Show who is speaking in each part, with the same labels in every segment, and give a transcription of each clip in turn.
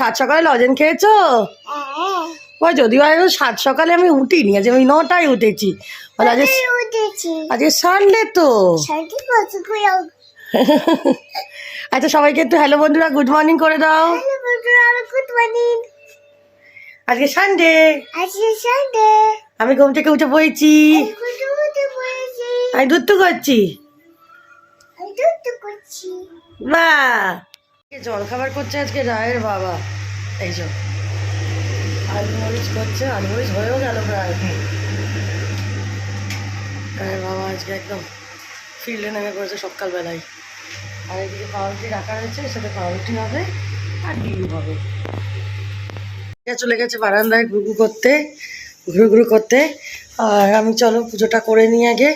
Speaker 1: সাত সকালে লজেন খেয়েছো? ওই যদিও সাত সকালে আমি উঠিনি, আজ আমি 9টায় উঠেছি। আজকে সানডে তো। আচ্ছা সবাইকে একটু হ্যালো বন্ধুরা, গুড মর্নিং করে দাও।
Speaker 2: Good morning.
Speaker 1: আজকে সানডে। আমি ঘুম থেকে উঠে পড়েছি। আমি দুধ করছি। বাহ, জল খাবার করছে আজকে রায়ের বাবা। এই যে আলু মরিচ করছে, আলু মরিচ হয়েও গেল প্রায়। রায়ের বাবা আজকে একদম ফিল্ডে নেমে পড়েছে সকালবেলায়। আর এদিকে পাউরুটি রাখা রয়েছে, সাথে পাউরুটি হবে আর ডিম হবে। চলে গেছে বারান্দায় ঘুরঘু করতে, ঘুরু করতে। আর আমি চলো পুজোটা করে নিই আগে,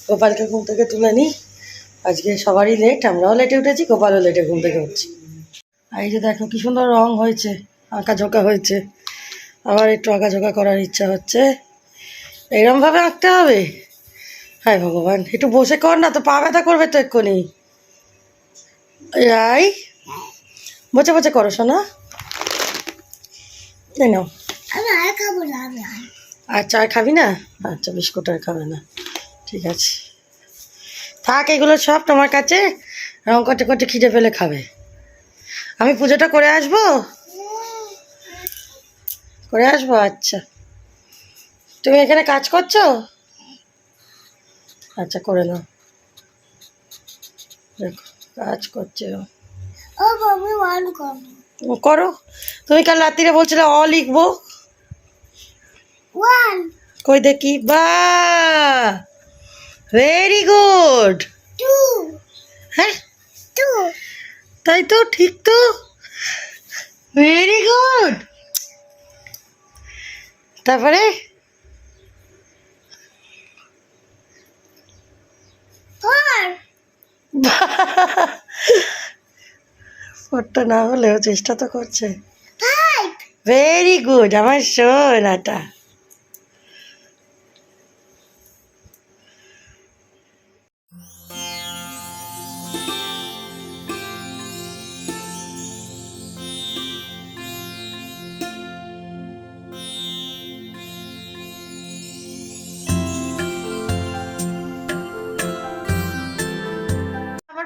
Speaker 1: গোপালকে ঘুম থেকে তুলে নিই। আজকে সবারই লেট, আমরাও লেটে উঠেছি, গোপালও লেটে ঘুম থেকে উঠছি। আর এই যে দেখো কি সুন্দর রং হয়েছে, আঁকাঝোঁকা হয়েছে। আবার একটু আঁকাঝোঁকা করার ইচ্ছা হচ্ছে। এরমভাবে আঁকতে হবে? হায় ভগবান, একটু বসে কর না তো, পা ব্যথা করবে তো এক্ষুনি। রাই বসে বসে করো শোনা। তাই নাও। আচ্ছা আর খাবি না? আচ্ছা বিস্কুট আর খাবে না, ঠিক আছে থাক, এগুলো সব তোমার কাছে। রং করতে করতে খিদে পেলে খাবে। আমি পুজোটা করে আসবো, করে আসবো। আচ্ছা তুমি এখানে কাজ করছো? আচ্ছা করে নাও, দেখো কাজ করছে করো। তুমি কাল রাত্রিরে বলছিলে অ লিখবো, কই দেখি। বা ভেরি গুড। হ্যাঁ তাই তো, ঠিক তো, ভেরি গুড। তারপরে ফোরটা না হলেও চেষ্টা তো করছে। ভেরি গুড আমার সোনাটা।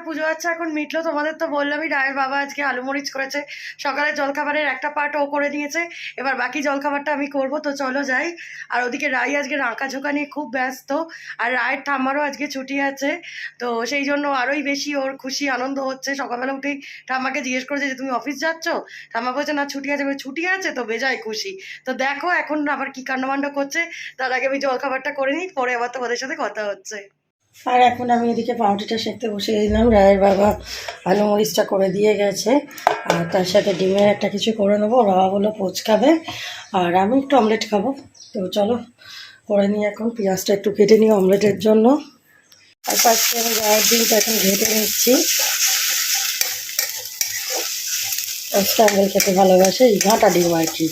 Speaker 1: পুজো আচ্ছা এখন মিটলো। তোমাদের তো বললামই রায়ের বাবা আজকে আলু মরিচ করেছে। সকালে জলখাবারের একটা পার্ট ও করে নিয়েছে, এবার বাকি জলখাবারটা আমি করব। তো চলো যাই। আর ওদিকে রাই আজকে আঁকাঝোঁকা নিয়ে খুব ব্যস্ত। আর রায়ের ঠাম্মারও আজকে ছুটি আছে, তো সেই জন্য আরোই বেশি ওর খুশি আনন্দ হচ্ছে। সকালবেলা উঠেই ঠাম্মাকে জিজ্ঞেস করেছে যে তুমি অফিস যাচ্ছ? ঠাম্মা বলছে না ছুটি আছে। ছুটি আছে তো বেজায় খুশি। তো দেখো এখন আবার কী কাণ্ডমাণ্ড করছে। তার আগে আমি জলখাবারটা করে নিই, পরে আবার তোমাদের সাথে কথা হচ্ছে। আর এখন আমি এদিকে পাউরুটিটা সেঁকতে বসে দিলাম। রায়ের বাবা আলু মরিচটা করে দিয়ে গেছে, আর তার সাথে ডিমের একটা কিছু করে নেবো। বাবা বললো পোচ খাবে, আর আমি একটু অমলেট খাবো। তো চলো করে নিই এখন। পেঁয়াজটা একটু কেটে নিই অমলেটের জন্য। আর পাশে আমি রায়ের ডিমটা এখন ঘেটে নিচ্ছি। স্ক্যাম্বেল খেতে ভালোবাসে, এই ঘাঁটা ডিম আর কি।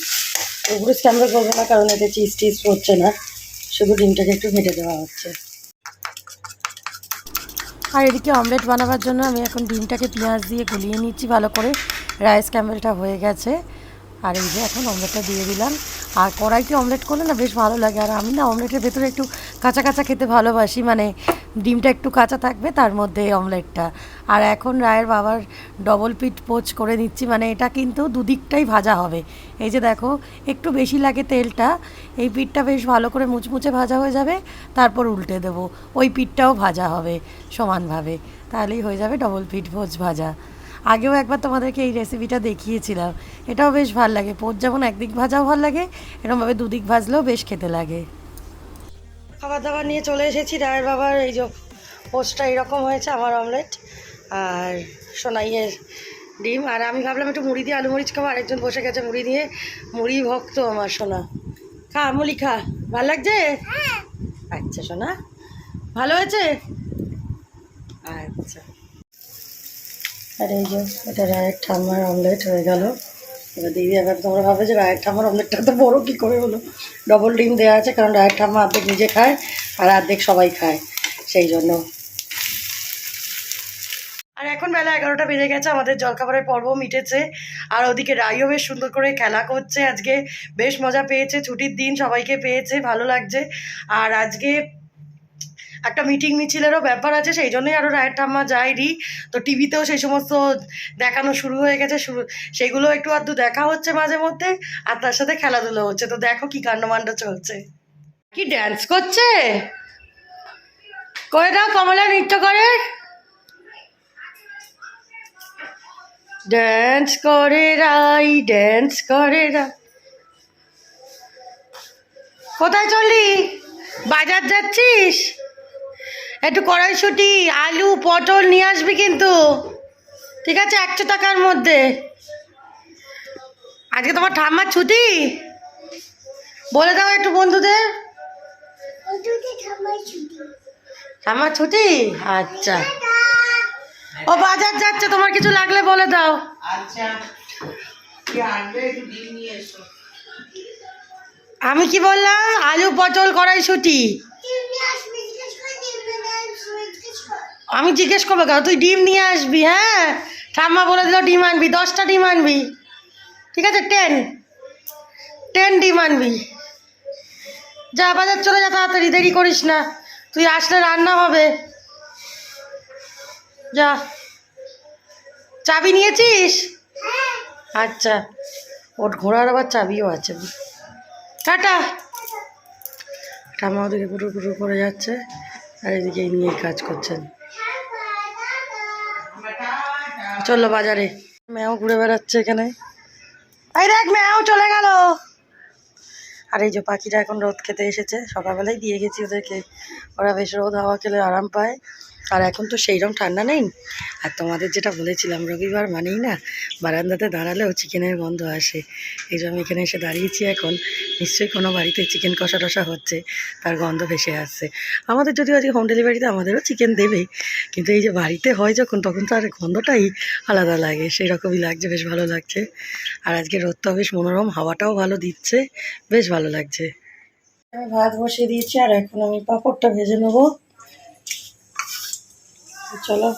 Speaker 1: ওগুলো স্ক্যাম্বেল করবো না, কারণ এতে চিজ টিজ পড়ছে না, শুধু ডিমটাকে একটু ঘেটে দেওয়া হচ্ছে। আর এদিকে অমলেট বানাবার জন্য আমি এখন ডিমটাকে পেঁয়াজ দিয়ে গলিয়ে নিচ্ছি ভালো করে। রাইস ক্যাম্বেলটা হয়ে গেছে, আর এই যে এখন অমলেটটা দিয়ে দিলাম। আর কড়াইতে অমলেট করলে না বেশ ভালো লাগে। আর আমি না অমলেটের ভেতরে একটু কাঁচা কাঁচা খেতে ভালোবাসি, মানে ডিমটা একটু কাঁচা থাকবে তার মধ্যে অমলেটটা। আর এখন রায়ের বাবার ডবল পিট পোচ করে নিচ্ছি, মানে এটা কিন্তু দুদিকটাই ভাজা হবে। এই যে দেখো একটু বেশি লাগে তেলটা, এই পিঠটা বেশ ভালো করে মুচমুচে ভাজা হয়ে যাবে, তারপর উল্টে দেবো, ওই পিঠটাও ভাজা হবে সমানভাবে, তাহলেই হয়ে যাবে ডবল পিট পোচ ভাজা। আগেও একবার তোমাদেরকে এই রেসিপিটা দেখিয়েছিলাম, এটাও বেশ ভালো লাগে। পোচ যেমন একদিক ভাজাও ভালো লাগে, এরকমভাবে দুদিক ভাজলেও বেশ খেতে লাগে। খাবার দাবার নিয়ে চলে এসেছি। রায়ের বাবার এই যে পোচটা এরকম হয়েছে, আমার অমলেট আর সোনাইয়ের ডিম। আর আমি ভাবলাম একটু মুড়ি দিয়ে আলু মরিচ খাবো, আরেকজন বসে গেছে মুড়ি দিয়ে। মুড়ি ভক্ত আমার সোনা। খা মুড়ি খা, ভালো লাগছে? আচ্ছা সোনা ভালো হয়েছে। আচ্ছা, আর এই যে এটা রায়ের ঠাম্মার অমলেট হয়ে গেল। এবার দিদি এবার তোমরা ভাবে যে রায়ের ঠাম্মার অমলেটটা তো বড়ো কী করে হলো। ডবল ডিম দেওয়া আছে, কারণ রায়ের ঠাম্মা অর্ধেক নিজে খায় আর অর্ধেক সবাই খায়, সেই জন্য। আর এখন বেলা 11টা বেজে গেছে, আমাদের জলখাবারের পর্ব মিটেছে। আর ওদিকে রাইও বেশ সুন্দর করে খেলা করছে, আজকে বেশ মজা পেয়েছে, ছুটির দিন সবাইকে পেয়েছে, ভালো লাগছে। আর আজকে একটা মিটিং মিছিলেরও ব্যাপার আছে, সেই জন্যই আরও রায়ের ঠাম্মা যায়নি। তো টিভিতেও সেই সমস্ত দেখানো শুরু হয়ে গেছে, সেগুলো একটু আধটু দেখা হচ্ছে মাঝে মধ্যে, আর তার সাথে খেলাধুলো হচ্ছে। তো দেখো কি কাণ্ডমাণ্ড চলছে। কি ড্যান্স করছে, করে দাও কমলা, নৃত্য করে, ড্যান্স করে রাই, ড্যান্স করে রাই। কোথায় চললি, বাজার যাচ্ছিস? একটু কড়াইশুঁটি, আলু, পটল নিয়ে আসবি কিন্তু, ঠিক আছে? 100 টাকার মধ্যে। আজকে তোমার ঠাম্মার ছুটি, বলে দাও একটু বন্ধুদের। ঠাম্মার ছুটি, আচ্ছা। ও বাজার যাচ্ছে, তোমার কিছু লাগলে বলে দাও।
Speaker 3: আচ্ছা, কি আনবে? একটু ডিম নিয়ে এসো।
Speaker 1: আমি কি বললাম? আলু, পটল, কড়াইশুঁটি। আমি জিজ্ঞেস করবো কেন, তুই ডিম নিয়ে আসবি। হ্যাঁ, ঠাম্মা বলে দিল ডিম আনবি, 10টা ডিম আনবি, ঠিক আছে? 10 ডিম আনবি। যা বাজার চলে যা, তাড়াতাড়ি, দেরি করিস না, তুই আসলে রান্না হবে। যা। চাবি নিয়েছিস? আচ্ছা, ওর ঘোড়ার আবার চাবিও আছে। টাটা। ঠাম্মা ওদিকে কুটুর কুটুর করে যাচ্ছে, আর এদিকে এই নিয়ে কাজ করছেন। চললো বাজারে, ম্যাও ঘুরে বেড়াচ্ছে এখানে। এই দেখ, ম্যাও চলে গেল। আর এই যে পাখিরা এখন রোদ খেতে এসেছে, সকালবেলায় দিয়ে গেছি ওদেরকে, ওরা বেশ রোদ হাওয়া খেলে আরাম পায়। আর এখন তো সেইরকম ঠান্ডা নেই। আর তোমাদের যেটা বলেছিলাম, রবিবার মানেই না বারান্দাতে দাঁড়ালেও চিকেনের গন্ধ আসে। এই যে আমি এখানে এসে দাঁড়িয়েছি এখন, নিশ্চয়ই কোনো বাড়িতে চিকেন কষা টষা হচ্ছে, তার গন্ধ ভেসে আসছে। আমাদের যদিও আজকে হোম ডেলিভারিতে আমাদেরও চিকেন দেবে, কিন্তু এই যে বাড়িতে হয় যখন, তখন তার গন্ধটাই আলাদা লাগে, সেই রকমই লাগছে, বেশ ভালো লাগছে। আর আজকে রোদটাও বেশ মনোরম, হাওয়াটাও ভালো দিচ্ছে, বেশ ভালো লাগছে। আমি ভাত বসিয়ে দিয়েছি, আর এখন আমি পাঁপড়টা ভেজে নেবো। চলো।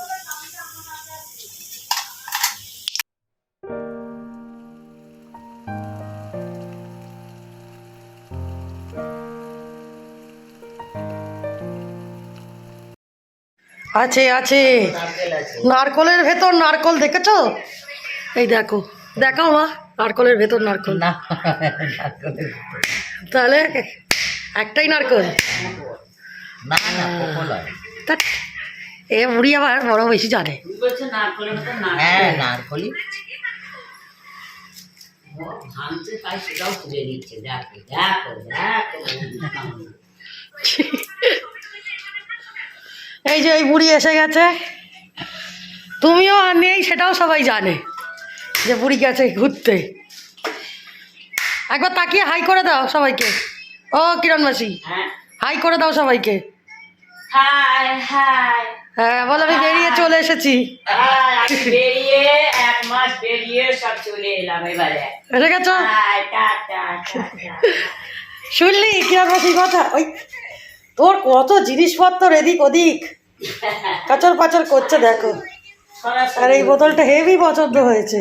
Speaker 1: আছে আছে, নারকলের ভেতর নারকল, দেখেছো? এই দেখো, দেখাও মা, নারকলের ভেতর নারকল।
Speaker 3: না,
Speaker 1: তাহলে একটাই নারকল?
Speaker 3: না না, কলাই।
Speaker 1: তা এ বুড়ি আবার বড় বেশি জানে।
Speaker 3: হ্যাঁ, নারকলি ভাঙছে, তাই সেটাও খুঁজে দিচ্ছে। দেখো দেখো দেখো।
Speaker 1: এই যে এই বুড়ি এসে গেছে, তুমিও আর নেই সেটাও সবাই জানে যে বুড়ি গেছে ঘুরতে। একবার তাকিয়ে হাই করে দাও সবাইকে। ও কিরণ মাসি, হাই করে দাও সবাইকে।
Speaker 3: High high.
Speaker 1: হ্যাঁ বলো, আমি বেরিয়ে চলে এসেছি।
Speaker 3: আমি বেরিয়ে 1 মাস বেরিয়ে সব চলে এলাম এবারে।
Speaker 1: এসে গেছো?
Speaker 3: Hi, ta-ta ta-ta.
Speaker 1: শুনলি কিরণ মাসির কথা? ওই তোর কত জিনিসপত্র এদিক ওদিক কাচর পাচর করছে, দেখো। আর এই বোতলটা হেভি পছন্দ হয়েছে।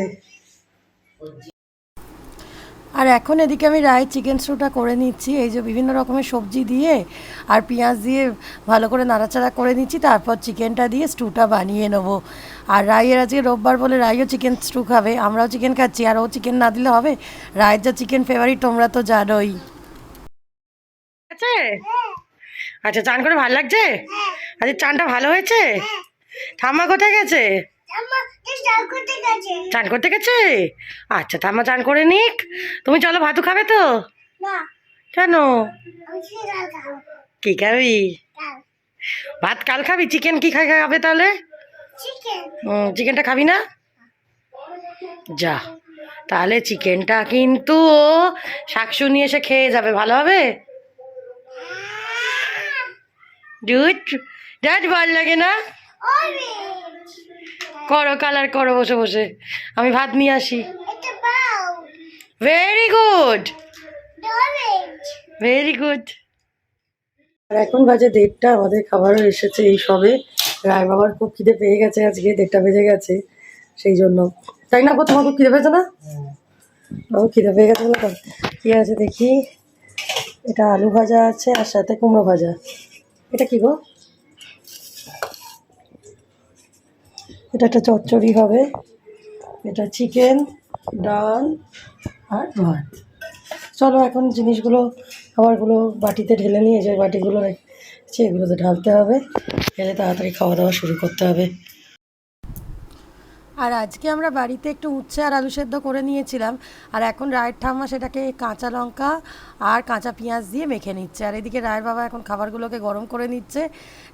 Speaker 1: আর এখন এদিকে আমি রায় চিকেন স্টুটা করে নিচ্ছি, এই যে বিভিন্ন রকমের সবজি দিয়ে আর পেঁয়াজ দিয়ে ভালো করে নাড়াচাড়া করে নিচ্ছি, তারপর চিকেনটা দিয়ে স্টুটা বানিয়ে নেবো। আর রায়ের আজকে রোববার বলে রায়ও চিকেন স্টু খাবে, আমরাও চিকেন খাচ্ছি, আর ও চিকেন না দিলে হবে? রায়ের যা চিকেন ফেভারিট তোমরা তো জানোই। আছে? আচ্ছা, চান করে ভালো লাগছে? আচ্ছা, চানটা ভালো হয়েছে? ঠাম্মা কোথায় গেছে? চান করতে গেছে? আচ্ছা, ঠাম্মা চান করে নিক, তুমি চলো ভাতু খাবে তো? কেন, কি খাবি? ভাত কাল খাবি, চিকেন কি খাবে তাহলে? চিকেনটা খাবি না? যা, তাহলে চিকেনটা কিন্তু ও শাকসু নিয়ে এসে খেয়ে যাবে, ভালো হবে? দুধ দুধ ভালো লাগে না? করো, কালার করো বসে বসে, আমি ভাত নিয়ে আসি। Very good, very good. আর এখন বাজে 1:30, আমাদের খাবারও এসেছে এই সবে, রায় বাবার খুব খিদে পেয়ে গেছে, আজকে 1:30 বেজে গেছে, সেই জন্য। তাই না গো, তোমার খুব খিদে পেয়েছে না? বাবু খিদে পেয়ে গেছে বলে তো। কি আছে দেখি, এটা আলু ভাজা আছে আর সাথে কুমড়ো ভাজা। এটা কি গো? এটা একটা চচ্চড়ি হবে, এটা চিকেন, ডাল আর ভাত। চলো এখন জিনিসগুলো, খাবারগুলো বাটিতে ঢেলে নিয়ে, যে বাটিগুলো রেখেছি এগুলোতে ঢালতে হবে, ঢেলে তাড়াতাড়ি খাওয়া দাওয়া শুরু করতে হবে। আর আজকে আমরা বাড়িতে একটু উচ্ছে আর আলু সেদ্ধ করে নিয়েছিলাম, আর এখন রায়ের ঠাম্মা সেটাকে কাঁচা লঙ্কা আর কাঁচা পেঁয়াজ দিয়ে মেখে নিচ্ছে, আর এদিকে রায়ের বাবা এখন খাবারগুলোকে গরম করে নিচ্ছে।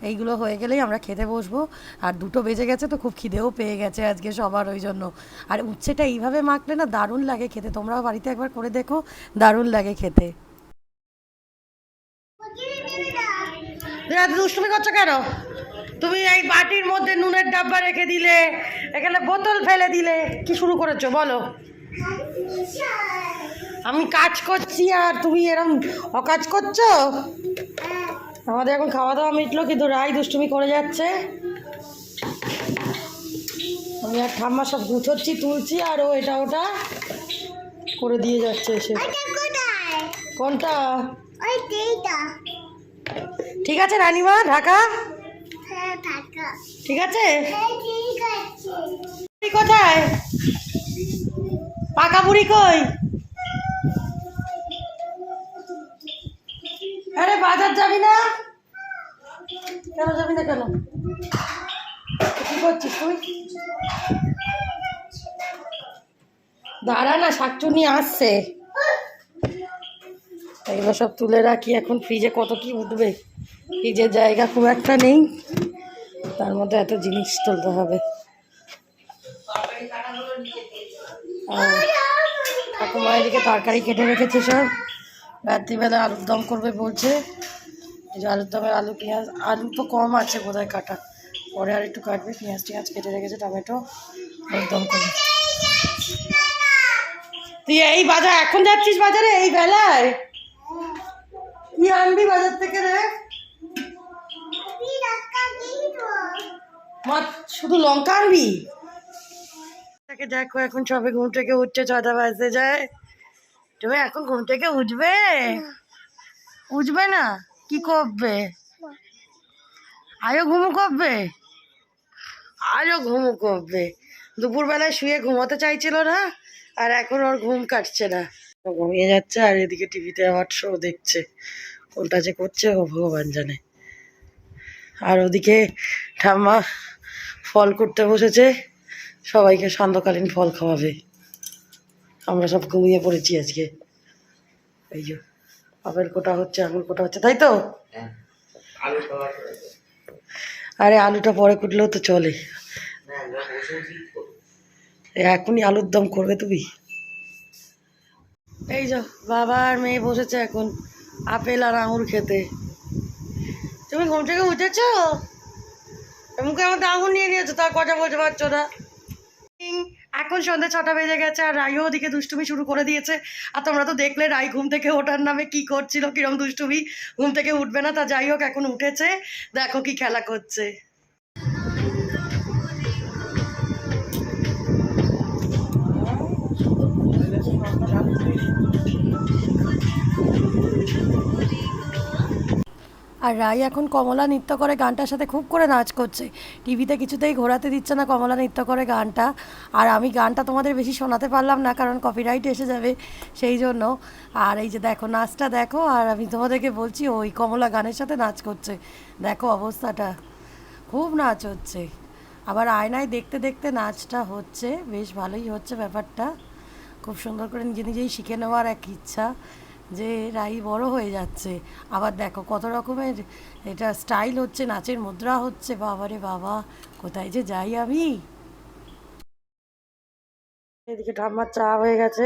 Speaker 1: এইগুলো হয়ে গেলেই আমরা খেতে বসবো। আর 2টো বেজে গেছে, তো খুব খিদেও পেয়ে গেছে আজকে সবার, ওই জন্য। আর উচ্ছেটা এইভাবে মাখলে না দারুণ লাগে খেতে, তোমরাও বাড়িতে একবার করে দেখো, দারুণ লাগে খেতে। দুষ্টুমি করছো কেন? তুমি এই বাটির মধ্যে নুনের ডাব্বা রেখে দিলে, এখানে বোতল ফেলে দিলে, কি শুরু করেছো বলো? আমি কাজ করছি আর তুমি এরকম অকাজ করছো? আমাদের এখন খাওয়া দাওয়া মিটলো, কিন্তু রাই দুষ্টুমি করে যাচ্ছে। আমি আর ঠাম্মা সব গুছোচ্ছি, তুলছি, আর ও এটা ওটা করে দিয়ে যাচ্ছে এসে। কোনটা? ঠিক আছে রানিমা, ঢাকা ঠিক আছে। কোথায় পাকা বুড়ি কই? আরে বাজার যাবি না কেন? যাবি না কেন? কি করছিস তুই? দাঁড়া না, শাকচুনি আসছে। এগুলো সব তুলে রাখি, এখন ফ্রিজে কত কি উঠবে, ফ্রিজের জায়গা খুব একটা নেই, তার মধ্যে এত জিনিস তুলতে হবে। ঠাকুমা এদিকে তরকারি কেটে রেখেছে সব, রাত্রিবেলা আলুর দম করবে বলছে। এই যে আলুর দমের আলু পেঁয়াজ, আলু তো কম আছে বোধহয় কাটা, পরে আর একটু কাটবে। পেঁয়াজ টিয়াজ কেটে রেখেছে, টমেটো, আলুর দম করবে। তুই এই বাজার এখন যাচ্ছিস বাজারে এই বেলায়? কি আনবি বাজার থেকে রে? মা শুধু লঙ্কা আনবি? দেখো এখন সবে ঘুম থেকে উঠছে, 6টা বাজতে যায়। তুমি এখন ঘুম থেকে উঠবে? উঠবে না? কি করবে? আয়ো ঘুমু করবে, আজও ঘুমু করবে। দুপুরবেলায় শুয়ে ঘুমোতে চাইছিল না, আর এখন ওর ঘুম কাটছে না, ঘুমিয়ে যাচ্ছে। আর এদিকে টিভিতে আবার শো দেখছে, কোনটা যে করছে ও ভগবান জানে। আর ওদিকে ঠাম্মা ফল করতে বসেছে, সবাইকে সান্ধ্যকালীন ফল খাওয়াবে। আমরা সব ঘুমিয়ে পড়েছি আজকে। এই যে আপেল কোটা হচ্ছে, আঙুর কোটা হচ্ছে, তাই তো? আরে আলুটা পরে কুটলেও তো চলে, এখনই আলুর দম করবে তুমি? এই যে বাবা আর মেয়ে বসেছে এখন আপেল আর আঙুর খেতে। তুমি ঘুম থেকে উঠেছ? মুখে আমাদের আঙুর নিয়ে নিয়েছো, তার কথা বলতে পারছো না। এখন সন্ধ্যে 6টা বেজে গেছে, আর রাইও ওদিকে দুষ্টুমি শুরু করে দিয়েছে। আর তোমরা তো দেখলে রাই ঘুম থেকে ওঠার নামে কি করছিল, কিরম দুষ্টুমি। ঘুম থেকে উঠবে না, তা যাই হোক এখন উঠেছে, দেখো কি খেলা করছে। আর রাই এখন কমলা নৃত্য করে গানটার সাথে খুব করে নাচ করছে, টিভিতে কিছুতেই ঘোরাতে দিচ্ছে না কমলা নৃত্য করে গানটা। আর আমি গানটা তোমাদের বেশি শোনাতে পারলাম না, কারণ কপিরাইট এসে যাবে, সেই জন্য। আর এই যে দেখো নাচটা দেখো, আর আমি তোমাদেরকে বলছি ওই কমলা গানের সাথে নাচ করছে, দেখো অবস্থাটা, খুব নাচ হচ্ছে। আবার আয়নায় দেখতে দেখতে নাচটা হচ্ছে, বেশ ভালোই হচ্ছে ব্যাপারটা। খুব সুন্দর করে নিজে নিজেই শিখে নেওয়ার এক ইচ্ছা, যে রাই বড় হয়ে যাচ্ছে। আবার দেখো কত রকমের এটা স্টাইল হচ্ছে, নাচের মুদ্রা হচ্ছে, বাবারে বাবা, কোথায় যে যাই আমি। এদিকে ঠাম্মার চা হয়ে গেছে,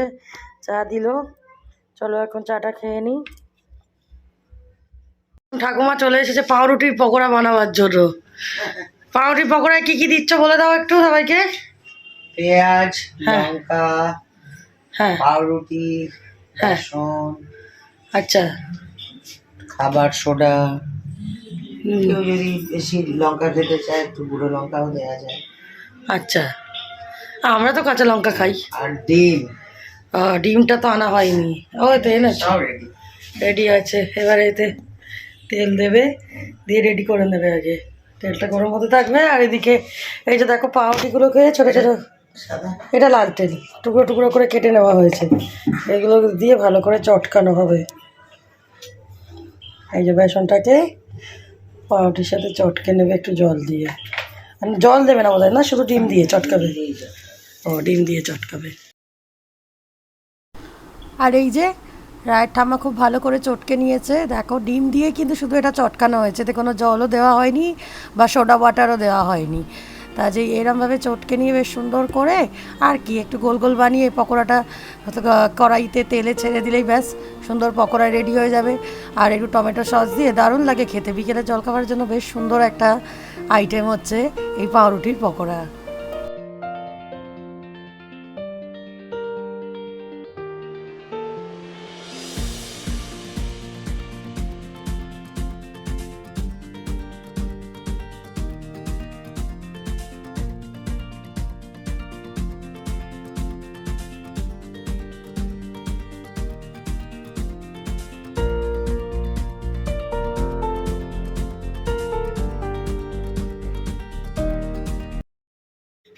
Speaker 1: চা দিল, চলো এখন চাটা খেয়ে নিই। ঠাকুমা চলে এসেছে পাউরুটির পকোড়া বানাবার জন্য। পাউরুটির পকোড়ায় কি কি দিচ্ছ বলে দাও একটু সবাইকে।
Speaker 4: পেঁয়াজ,
Speaker 1: হ্যাঁ।
Speaker 4: লঙ্কা,
Speaker 1: হ্যাঁ
Speaker 4: পাউরুটি,
Speaker 1: হ্যাঁ।
Speaker 4: বেসন,
Speaker 1: আচ্ছা
Speaker 4: খাবার সোডা, কেউ যদি বেশি লঙ্কা খেতে চায় একটু গুঁড়ো লঙ্কাও দেওয়া যায়।
Speaker 1: আচ্ছা, আমরা তো কাঁচা লঙ্কা খাই।
Speaker 4: আর ডিম
Speaker 1: ডিমটা তো আনা হয়নি, ওই তো এনেছি,
Speaker 4: সব রেডি।
Speaker 1: রেডি আছে। এবারে এতে তেল দেবে, দিয়ে রেডি করে নেবে। আগে তেলটা গরম হতে থাকবে, আর এদিকে এই যে দেখো পাউরুটিগুলোকে ছোটো ছোটো,
Speaker 4: সাদা
Speaker 1: এটা লাল তেল, টুকরো টুকরো করে কেটে নেওয়া হয়েছে, এগুলো দিয়ে ভালো করে চটকানো হবে। এই যে বেসনটাকে পাউরুটির সাথে চটকে নেবে একটু জল দিয়ে। জল দেবে না বোধ হয়, না শুধু ডিম দিয়ে চটকাবে? ও, ডিম দিয়ে চটকাবে। আর এই যে রায়ের ঠাম্মা খুব ভালো করে চটকে নিয়েছে, দেখো ডিম দিয়ে কিন্তু শুধু এটা চটকানো হয়েছে, এতে কোনো জলও দেওয়া হয়নি বা সোডা ওয়াটারও দেওয়া হয়নি। তা যে এরমভাবে চটকে নিয়ে বেশ সুন্দর করে, আর কি একটু গোল গোল বানিয়ে পকোড়াটা কড়াইতে তেলে ছেড়ে দিলেই ব্যাস সুন্দর পকোড়া রেডি হয়ে যাবে। আর একটু টমেটো সস দিয়ে দারুণ লাগে খেতে, বিকেলে জলখাবারের জন্য বেশ সুন্দর একটা আইটেম হচ্ছে এই পাউরুটির পকোড়া।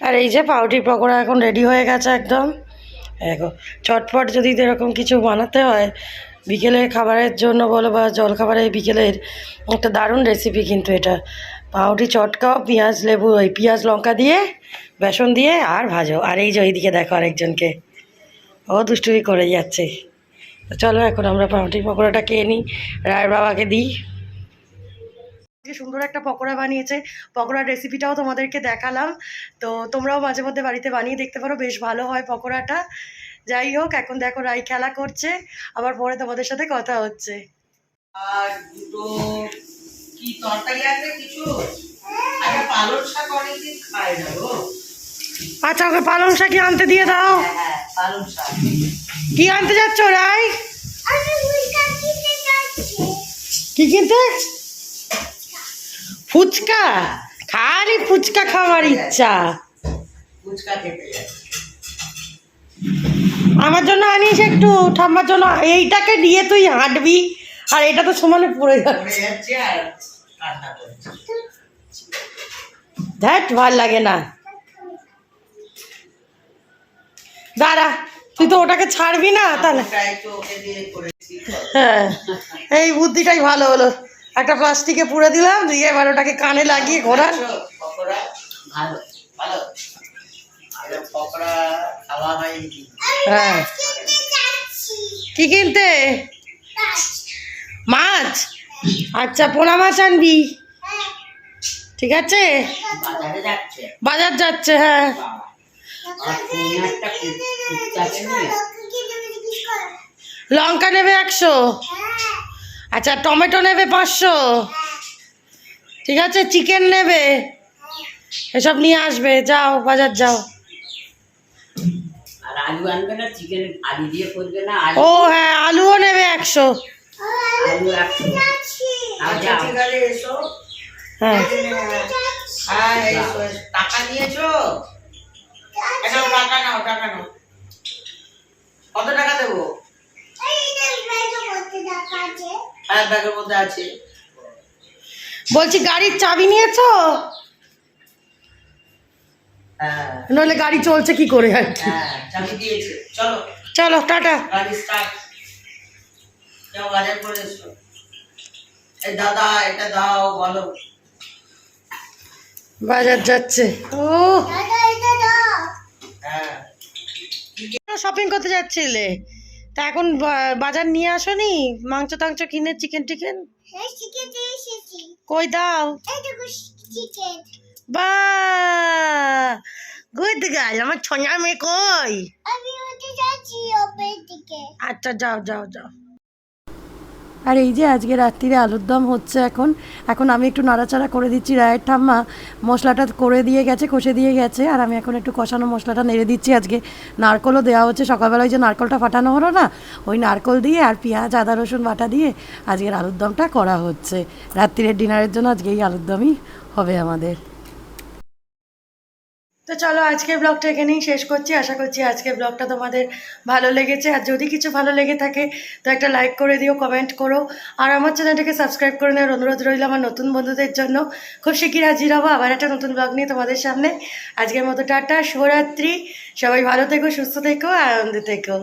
Speaker 1: আর এই যে পাউরুটির পকোড়া এখন রেডি হয়ে গেছে একদম। দেখো, চটপট যদি এরকম কিছু বানাতে হয় বিকেলের খাবারের জন্য বলো বা জলখাবারে বিকেলের, একটা দারুণ রেসিপি কিন্তু এটা। পাউরুটি চটকাও, পেঁয়াজ লেবু, ওই পেঁয়াজ লঙ্কা দিয়ে বেসন দিয়ে আর ভাজো। আর এই যে ওইদিকে দেখো আরেকজনকে, ও দুষ্টুমি করে যাচ্ছে। তো চলো এখন আমরা পাউরুটির পকোড়াটা খেয়ে নিই, রায়ের বাবাকে দিই। সুন্দর একটা পকোড়া বানিয়েছে, পকোড়ার রেসিপিটাও তোমাদেরকে দেখালাম। তো তোমরাও মাঝে মধ্যে বাড়িতে বানিয়ে দেখতে পারো, বেশ ভালো হয় পকোড়াটা। যাই হোক, এখন দেখো রাই খেলা করছে, আবার পরে তোমাদের সাথে কথা হচ্ছে।
Speaker 4: আর দুটো কি তরকারি আছে কিছু? আচ্ছা, পালং শাক অনেকদিন খাই না গো।
Speaker 1: আচ্ছা, ওকে পালং শাকই আনতে দিয়ে দাও।
Speaker 4: হ্যাঁ, পালং শাক।
Speaker 1: কি আনতে যাচ্ছ রাই?
Speaker 2: আমি ফুচকা খেতে যাচ্ছি।
Speaker 1: কি কিনতে? ফুচকা? খালি ফুচকা খাওয়ার ইচ্ছা।
Speaker 4: ফুচকা খেতে যাচ্ছি।
Speaker 1: আমার জন্য আনিস একটু, ঠাম্মার জন্য। এইটাকে নিয়ে তুই হাঁটবি আর এটা তো সমানে পড়ে যাচ্ছে।
Speaker 4: পড়ে যাচ্ছে আর কান্না করছে।
Speaker 1: ধ্যাট, ভাল লাগে না। দাঁড়া, তুই তো ওটাকে ছাড়বি না তাহলে।
Speaker 4: ওটাই তো ওকে দিয়ে করেছি।
Speaker 1: হ্যাঁ, এই বুদ্ধিটাই ভালো হলো। একটা প্লাস্টিকে পুরে দিলাম, দিয়ে এবার ওটাকে কানে লাগিয়ে ঘোরান।
Speaker 4: পকোড়া ভালো ভালো, আর পকোড়া খাওয়া হয়নি।
Speaker 1: হ্যাঁ,
Speaker 2: খেতে যাচ্ছি।
Speaker 1: কি কিনতে? মাছ? আচ্ছা, পোনা মাছ আনবি, ঠিক আছে।
Speaker 3: বাজারে যাচ্ছে
Speaker 1: বাজার যাচ্ছে, হ্যাঁ।
Speaker 3: আর তুমি একটা ফুচকাকে নিয়ে
Speaker 1: লঙ্কা নেবে 100, আচ্ছা টমেটো নেবে 500, ঠিক আছে। চিকেন নেবে, এসব নিয়ে আসবে। যাও, বাজার যাও।
Speaker 3: আর আলু আনবে না, চিকেন আলু দিয়ে করবে না, আলু
Speaker 1: ও হ্যাঁ, আলুও নেবে 100।
Speaker 3: আলু একশো। আর
Speaker 4: আচ্ছা,
Speaker 3: যাও।
Speaker 4: ঠিক আছে, এসো।
Speaker 1: হ্যাঁ,
Speaker 4: হ্যাঁ, এসো, এসো। টাকা নিয়েছো? এসব টাকা নাও, টাকা নাও। কত টাকা দেবো? হ্যাঁ, ব্যাগের মধ্যে আছে।
Speaker 1: বলছি গাড়ির চাবি নিয়েছো?
Speaker 4: হ্যাঁ
Speaker 1: নইলে গাড়ি চলছে কি করে আর কি।
Speaker 4: হ্যাঁ, চাবি দিয়েছে। চলো,
Speaker 1: চলো, টাটা।
Speaker 4: গাড়ি স্টার্ট। যাও, বাজার করে এসো। এই দাদা, এটা দাও, বলো।
Speaker 1: বাজার যাচ্ছে। ও,
Speaker 4: হ্যাঁ,
Speaker 1: শপিং করতে যাচ্ছিলে, তা এখন বাজার নিয়ে আসোনি? মাংস টাংস কিনে, চিকেন টিকেন কই দাও? বা, গুড গার্ল, আমার ছোঁয়া মেয়ে কই? আচ্ছা, যাও যাও যাও। আর এই যে আজকে রাত্রিরে আলুর দম হচ্ছে এখন এখন আমি একটু নাড়াচাড়া করে দিচ্ছি। রায়ের ঠাম্মা মশলাটা করে দিয়ে গেছে, কষে দিয়ে গেছে, আর আমি এখন একটু কষানো মশলাটা নেড়ে দিচ্ছি। আজকে নারকলও দেওয়া হচ্ছে, সকালবেলায় যে নারকলটা ফাটানো হলো না, ওই নারকল দিয়ে আর পেঁয়াজ আদা রসুন বাটা দিয়ে আজকের আলুর দমটা করা হচ্ছে। রাত্রিরের ডিনারের জন্য আজকে এই আলুর দমই হবে আমাদের। তো চলো আজকের ব্লগটা এখানেই শেষ করছি। আশা করছি আজকের ব্লগটা তোমাদের ভালো লেগেছে, আর যদি কিছু ভালো লেগে থাকে তো একটা লাইক করে দিও, কমেন্ট করো, আর আমার চ্যানেলটাকে সাবস্ক্রাইব করে নেওয়ার অনুরোধ রইল আমার নতুন বন্ধুদের জন্য। খুব শিগগির হাজির হবো আবার একটা নতুন ব্লগ নিয়ে তোমাদের সামনে। আজকের মতো টাটা, শুভরাত্রি, সবাই ভালো থেকো, সুস্থ থেকো, আনন্দে থেকো।